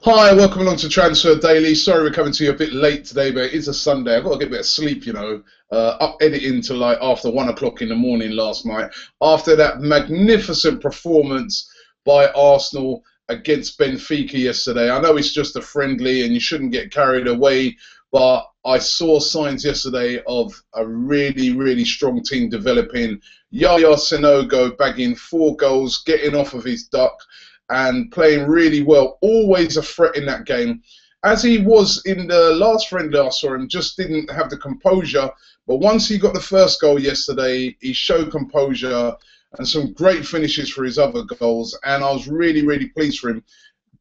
Hi, welcome along to Transfer Daily. Sorry we're coming to you a bit late today, but it is a Sunday. I've got to get a bit of sleep, you know. Up editing to like after 1 o'clock in the morning last night. After that magnificent performance by Arsenal against Benfica yesterday. I know it's just a friendly and you shouldn't get carried away, but I saw signs yesterday of a really, really strong team developing. Yaya Sanogo bagging 4 goals, getting off of his duck, and playing really well, always a threat in that game. As he was in the last friendly I saw him, just didn't have the composure. But once he got the first goal yesterday, he showed composure and some great finishes for his other goals. And I was really, really pleased for him.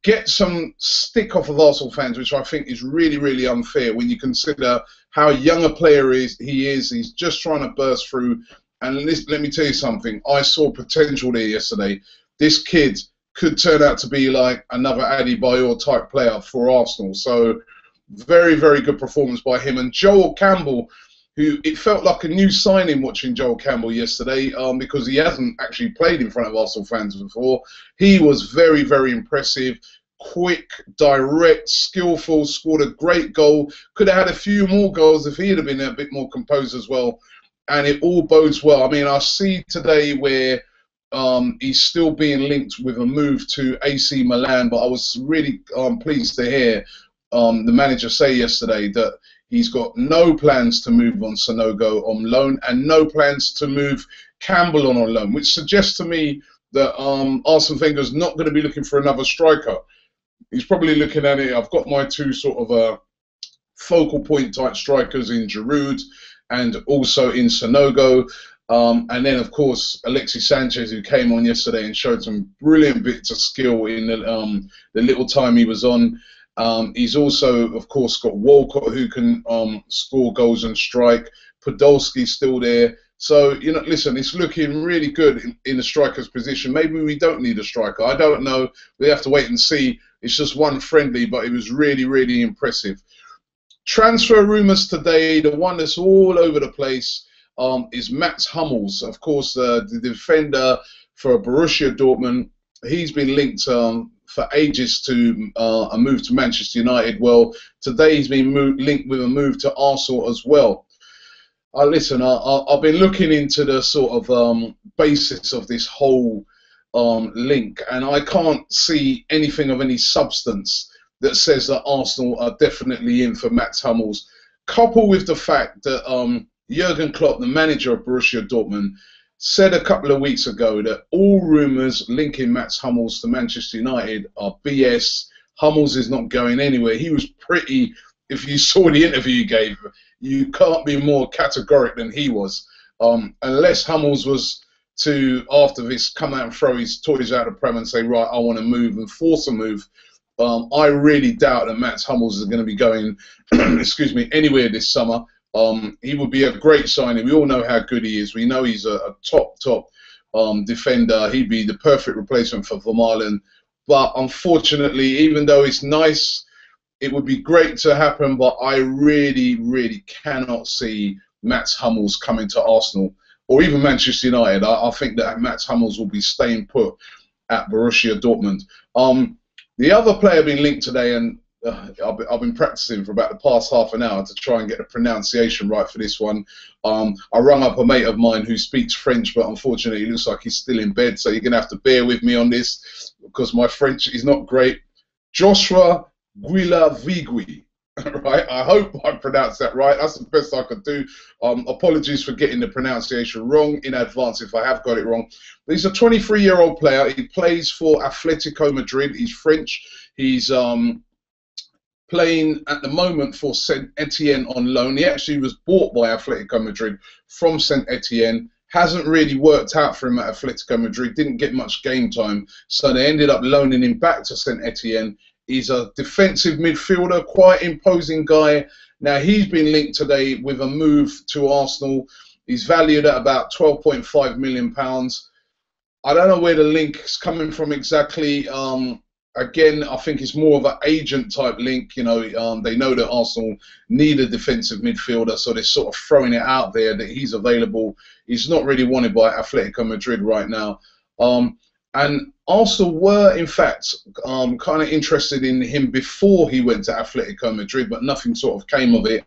Get some stick off of Arsenal fans, which I think is really, really unfair when you consider how young a player he is. He's just trying to burst through. And let me tell you something. I saw potential there yesterday. This kid could turn out to be like another Adebayor type player for Arsenal. So very, very good performance by him. And Joel Campbell, who it felt like a new signing watching Joel Campbell yesterday because he hasn't actually played in front of Arsenal fans before. He was very, very impressive, quick, direct, skillful, scored a great goal. Could have had a few more goals if he had been a bit more composed as well. And it all bodes well. I mean, I see today where he's still being linked with a move to AC Milan, but I was really pleased to hear the manager say yesterday that he's got no plans to move on Sanogo on loan and no plans to move Campbell on loan, which suggests to me that Arsene Wenger's not going to be looking for another striker. He's probably looking at it. I've got my two sort of focal point type strikers in Giroud and also in Sanogo. And then, of course, Alexis Sanchez, who came on yesterday and showed some brilliant bits of skill in the little time he was on. He's also, of course, got Walcott, who can score goals and strike. Podolski's still there. So, you know, listen, it's looking really good in the striker's position. Maybe we don't need a striker. I don't know. We have to wait and see. It's just one friendly, but it was really, really impressive. Transfer rumours today, the one that's all over the place, is Mats Hummels, of course, the defender for Borussia Dortmund. He's been linked for ages to a move to Manchester United. Well, today he's been linked with a move to Arsenal as well. Listen, I've been looking into the sort of basis of this whole link, and I can't see anything of any substance that says that Arsenal are definitely in for Mats Hummels, coupled with the fact that Jurgen Klopp, the manager of Borussia Dortmund, said a couple of weeks ago that all rumours linking Mats Hummels to Manchester United are BS. Hummels is not going anywhere. He was pretty, if you saw the interview he gave, you can't be more categoric than he was. Unless Hummels was to, after this, come out and throw his toys out of the pram and say, right, I want to move and force a move, I really doubt that Mats Hummels is going to be going, excuse me, anywhere this summer. He would be a great signing. We all know how good he is. We know he's a top defender. He'd be the perfect replacement for Vermaelen. But unfortunately, even though it's nice, it would be great to happen, but I really, really cannot see Mats Hummels coming to Arsenal or even Manchester United. I think that Mats Hummels will be staying put at Borussia Dortmund. The other player being linked today, and I've been practicing for about the past half an hour to try and get the pronunciation right for this one. I rung up a mate of mine who speaks French, but unfortunately it looks like he's still in bed, so you're going to have to bear with me on this because my French is not great. Joshua Guilavogui, right? I hope I pronounced that right. That's the best I could do. Apologies for getting the pronunciation wrong in advance if I have got it wrong. But he's a 23-year-old player. He plays for Atletico Madrid. He's French. He's playing at the moment for Saint Etienne on loan. He actually was bought by Atletico Madrid from Saint Etienne. Hasn't really worked out for him at Atletico Madrid. Didn't get much game time, so they ended up loaning him back to Saint Etienne. He's a defensive midfielder, quite imposing guy. Now, he's been linked today with a move to Arsenal. He's valued at about £12.5 million. I don't know where the link is coming from exactly. Again, I think it's more of an agent-type link. You know, they know that Arsenal need a defensive midfielder, so they're sort of throwing it out there that he's available. He's not really wanted by Atletico Madrid right now. And Arsenal were, in fact, kind of interested in him before he went to Atletico Madrid, but nothing sort of came of it.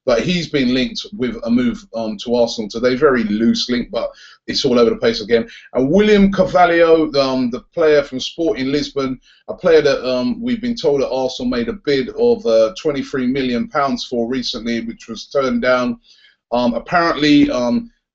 But he's been linked with a move to Arsenal today. Very loose link, but it's all over the place again. And William Carvalho, the player from Sporting Lisbon, a player that we've been told that Arsenal made a bid of £23 million for recently, which was turned down. Apparently,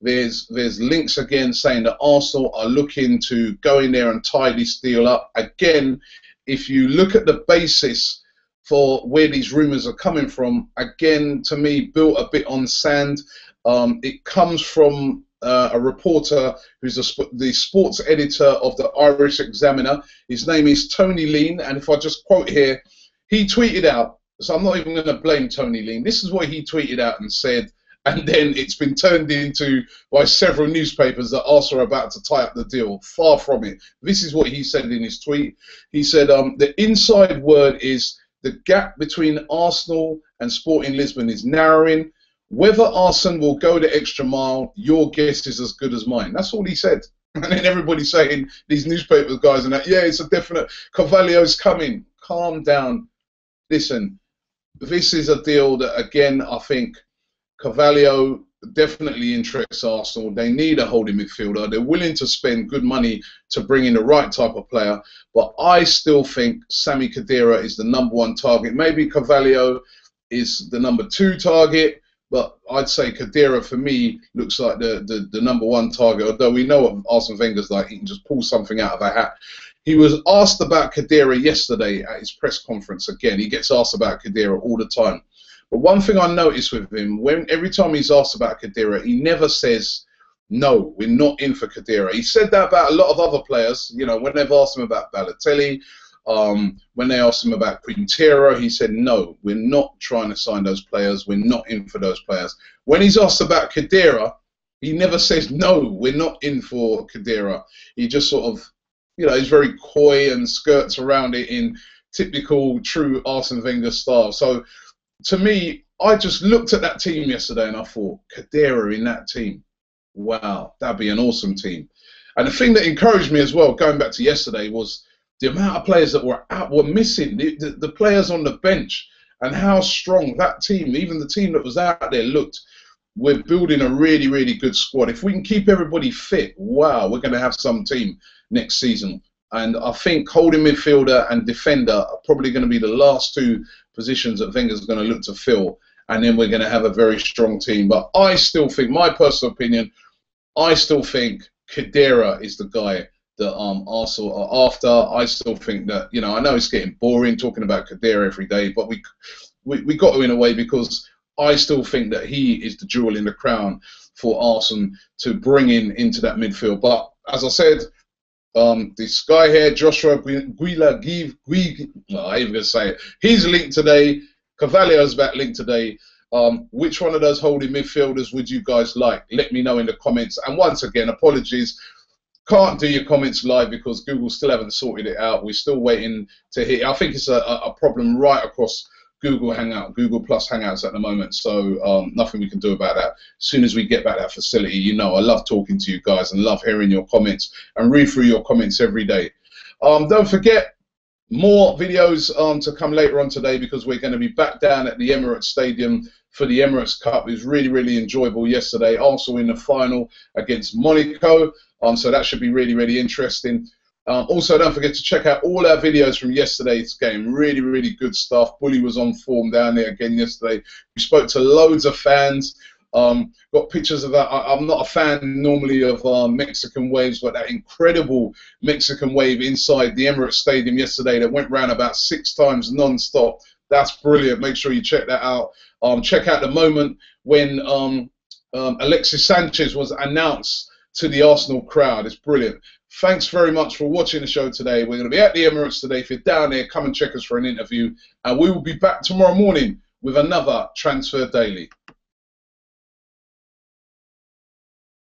there's links again saying that Arsenal are looking to go in there and tie this deal up. Again, if you look at the basis for where these rumours are coming from, again, to me, built a bit on sand. It comes from a reporter who's the sports editor of the Irish Examiner. His name is Tony Lean, and if I just quote here, he tweeted out, so I'm not even going to blame Tony Lean. This is what he tweeted out and said, and then it's been turned into by several newspapers that Arsenal are about to tie up the deal. Far from it. This is what he said in his tweet. He said, the inside word is the gap between Arsenal and Sporting Lisbon is narrowing. Whether Arsenal will go the extra mile, your guess is as good as mine. That's all he said. And then everybody's saying, these newspaper guys and that, yeah, it's a definite, Carvalho's coming. Calm down. Listen, this is a deal that, again, I think Carvalho definitely interests Arsenal. They need a holding midfielder. They're willing to spend good money to bring in the right type of player. But I still think Sami Khedira is the #1 target. Maybe Carvalho is the #2 target, but I'd say Khedira for me looks like the #1 target. Although we know what Arsene Wenger's like, he can just pull something out of a hat. He was asked about Khedira yesterday at his press conference. Again, he gets asked about Khedira all the time. But one thing I noticed with him, every time he's asked about Khedira, he never says, no, we're not in for Khedira. He said that about a lot of other players. You know, when they've asked him about Balotelli, when they asked him about Quintero, he said, no, we're not trying to sign those players. We're not in for those players. When he's asked about Khedira, he never says, no, we're not in for Khedira. He just sort of, you know, he's very coy and skirts around it in typical true Arsene Wenger style. So, to me, I just looked at that team yesterday and I thought, Khedira in that team, wow, that'd be an awesome team. And the thing that encouraged me as well, going back to yesterday, was the amount of players that were missing, the players on the bench, and how strong that team, even the team that was out there, looked. We're building a really, really good squad. If we can keep everybody fit, wow, we're going to have some team next season. And I think holding midfielder and defender are probably going to be the last two positions that Wenger's going to look to fill. And then we're going to have a very strong team. But I still think, my personal opinion, I still think Khedira is the guy that Arsenal are after. I still think that, you know, I know it's getting boring talking about Khedira every day, but we got to in a way, because I still think that he is the jewel in the crown for Arsenal to bring into that midfield. But as I said, this guy here, Joshua Guilavogui, I ain't gonna say it. He's linked today. Carvalho's back linked today. Which one of those holding midfielders would you guys like? Let me know in the comments. And once again, apologies. Can't do your comments live because Google still haven't sorted it out. We're still waiting to hear. I think it's a problem right across Google Plus Hangouts at the moment, so nothing we can do about that. As soon as we get back that facility, you know, I love talking to you guys and love hearing your comments and read through your comments every day. Don't forget, more videos to come later on today, because we're going to be back down at the Emirates Stadium for the Emirates Cup. It was really, really enjoyable yesterday. Also in the final against Monaco, so that should be really, really interesting. Also, don't forget to check out all our videos from yesterday's game. Really, really good stuff. Bully was on form down there again yesterday. We spoke to loads of fans. Got pictures of that. I'm not a fan normally of Mexican waves, but that incredible Mexican wave inside the Emirates Stadium yesterday that went round about 6 times non-stop. That's brilliant. Make sure you check that out. Check out the moment when Alexis Sanchez was announced to the Arsenal crowd. It's brilliant. Thanks very much for watching the show today. We're going to be at the Emirates today. If you're down there, come and check us for an interview. And we will be back tomorrow morning with another Transfer Daily.